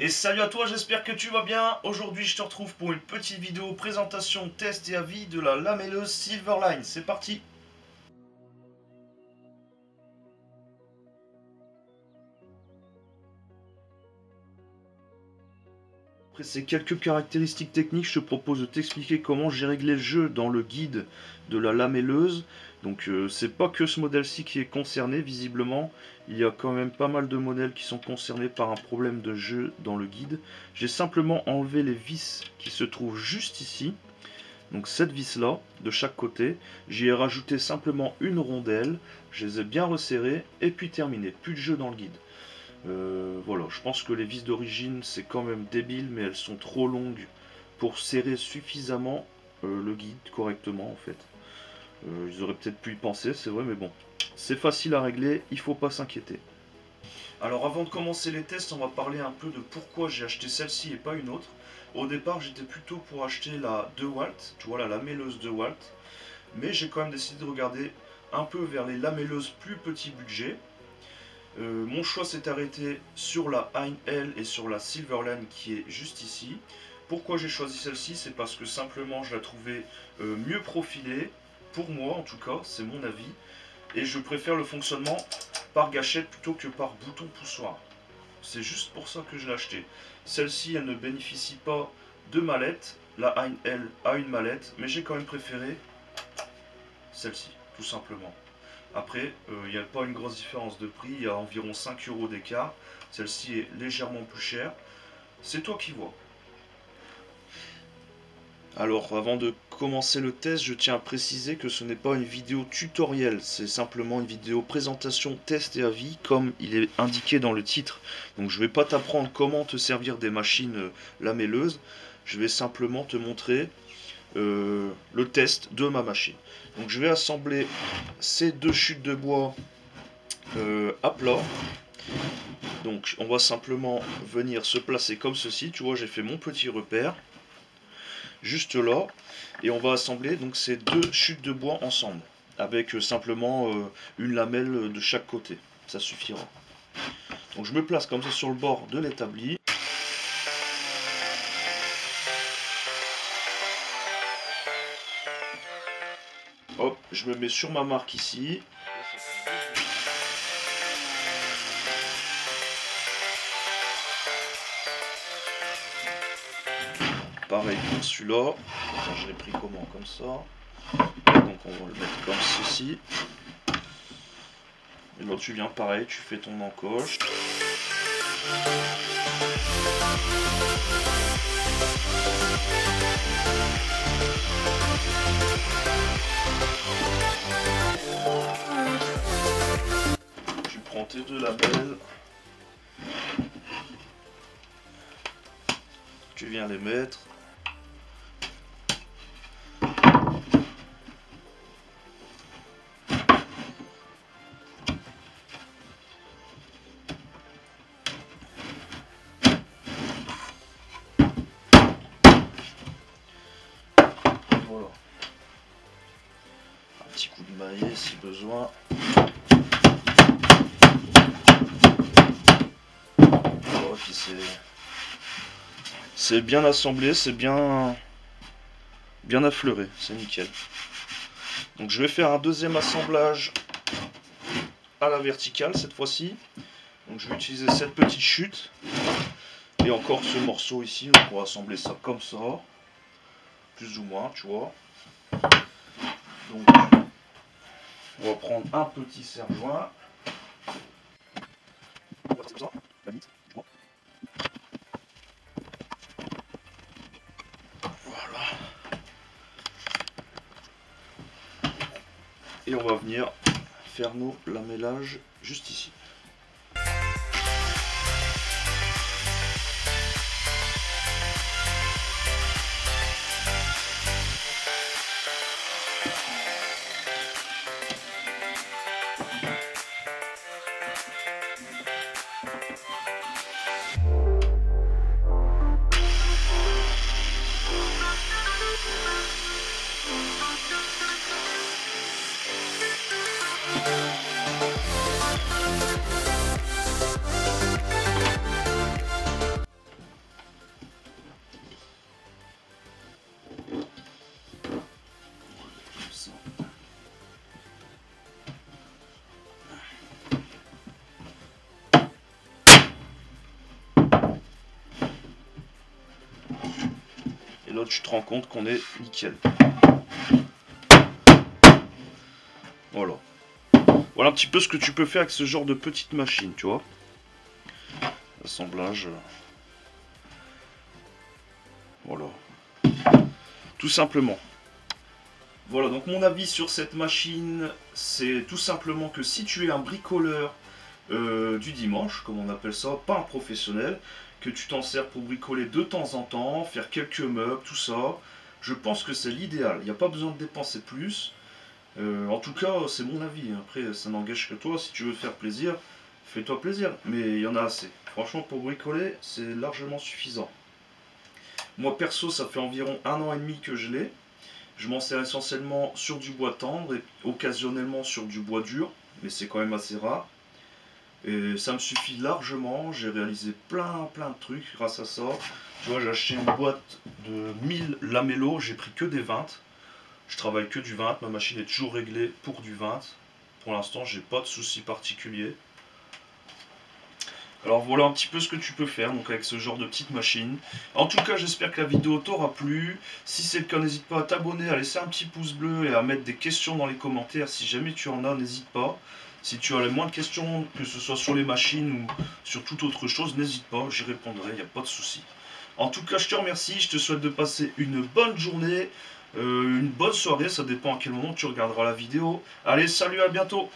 Et salut à toi, j'espère que tu vas bien. Aujourd'hui je te retrouve pour une petite vidéo présentation, test et avis de la lamelleuse Silverline. C'est parti. Après ces quelques caractéristiques techniques, je te propose de t'expliquer comment j'ai réglé le jeu dans le guide de la lamelleuse. Donc c'est pas que ce modèle-ci qui est concerné, visiblement. Il y a quand même pas mal de modèles qui sont concernés par un problème de jeu dans le guide. J'ai simplement enlevé les vis qui se trouvent juste ici. Donc cette vis-là, de chaque côté. J'y ai rajouté simplement une rondelle. Je les ai bien resserrées et puis terminé. Plus de jeu dans le guide. Voilà, je pense que les vis d'origine c'est quand même débile, mais elles sont trop longues pour serrer suffisamment le guide correctement en fait. Ils auraient peut-être pu y penser, c'est vrai, mais bon, c'est facile à régler, il faut pas s'inquiéter. Alors avant de commencer les tests, on va parler un peu de pourquoi j'ai acheté celle-ci et pas une autre. Au départ j'étais plutôt pour acheter la DeWalt, tu vois la lamelleuse DeWalt, mais j'ai quand même décidé de regarder un peu vers les lamelleuses plus petit budget. Mon choix s'est arrêté sur la Heinl et sur la Silverline qui est juste ici. Pourquoi j'ai choisi celle-ci? C'est parce que simplement je la trouvais mieux profilée, pour moi en tout cas, c'est mon avis. Et je préfère le fonctionnement par gâchette plutôt que par bouton poussoir. C'est juste pour ça que je l'ai acheté. Celle-ci elle ne bénéficie pas de mallette, la Heinl a une mallette, mais j'ai quand même préféré celle-ci, tout simplement. Après, il n'y a pas une grosse différence de prix, il y a environ 5 € d'écart. Celle-ci est légèrement plus chère. C'est toi qui vois. Alors, avant de commencer le test, je tiens à préciser que ce n'est pas une vidéo tutoriel. C'est simplement une vidéo présentation, test et avis, comme il est indiqué dans le titre. Donc, je ne vais pas t'apprendre comment te servir des machines lamelleuses. Je vais simplement te montrer le test de ma machine. Donc je vais assembler ces deux chutes de bois à plat. Donc on va simplement venir se placer comme ceci. Tu vois, j'ai fait mon petit repère juste là, et on va assembler donc ces deux chutes de bois ensemble avec simplement une lamelle de chaque côté. Ça suffira. Donc je me place comme ça sur le bord de l'établi. Hop, je me mets sur ma marque ici. Pareil pour celui-là. Je l'ai pris comment? Comme ça. Donc on va le mettre comme ceci. Et là tu viens pareil, tu fais ton encoche. Tu prends tes deux lamelles, tu viens les mettre. Voilà. Un petit coup de maillet si besoin. C'est bien assemblé, c'est bien affleuré, c'est nickel. Donc je vais faire un deuxième assemblage à la verticale cette fois-ci. Donc je vais utiliser cette petite chute et encore ce morceau ici. Donc on va assembler ça comme ça, plus ou moins, tu vois. Donc on va prendre un petit serre-joint. Voilà. Et on va venir faire nos lamellages juste ici. là tu te rends compte qu'on est nickel. Voilà. Voilà un petit peu ce que tu peux faire avec ce genre de petite machine, tu vois. Assemblage. Voilà. Tout simplement. Voilà, donc mon avis sur cette machine, c'est tout simplement que si tu es un bricoleur du dimanche, comme on appelle ça, pas un professionnel, que tu t'en sers pour bricoler de temps en temps, faire quelques meubles, tout ça, je pense que c'est l'idéal. Il n'y a pas besoin de dépenser plus. En tout cas, c'est mon avis. Après, ça n'engage que toi. Si tu veux faire plaisir, fais-toi plaisir. Mais il y en a assez. Franchement, pour bricoler, c'est largement suffisant. Moi, perso, ça fait environ 1 an et demi que je l'ai. Je m'en sers essentiellement sur du bois tendre et occasionnellement sur du bois dur. Mais c'est quand même assez rare. Et ça me suffit largement. J'ai réalisé plein de trucs grâce à ça. Tu vois, j'ai acheté une boîte de 1000 lamellos. J'ai pris que des 20. Je travaille que du 20, ma machine est toujours réglée pour du 20. Pour l'instant, j'ai pas de soucis particuliers. Alors voilà un petit peu ce que tu peux faire donc avec ce genre de petite machine. En tout cas, j'espère que la vidéo t'aura plu. Si c'est le cas, n'hésite pas à t'abonner, à laisser un petit pouce bleu et à mettre des questions dans les commentaires. Si jamais tu en as, n'hésite pas. Si tu as les moindres questions, que ce soit sur les machines ou sur toute autre chose, n'hésite pas, j'y répondrai, il n'y a pas de souci. En tout cas, je te remercie, je te souhaite de passer une bonne journée. Une bonne soirée, ça dépend à quel moment tu regarderas la vidéo. Allez, salut, à bientôt!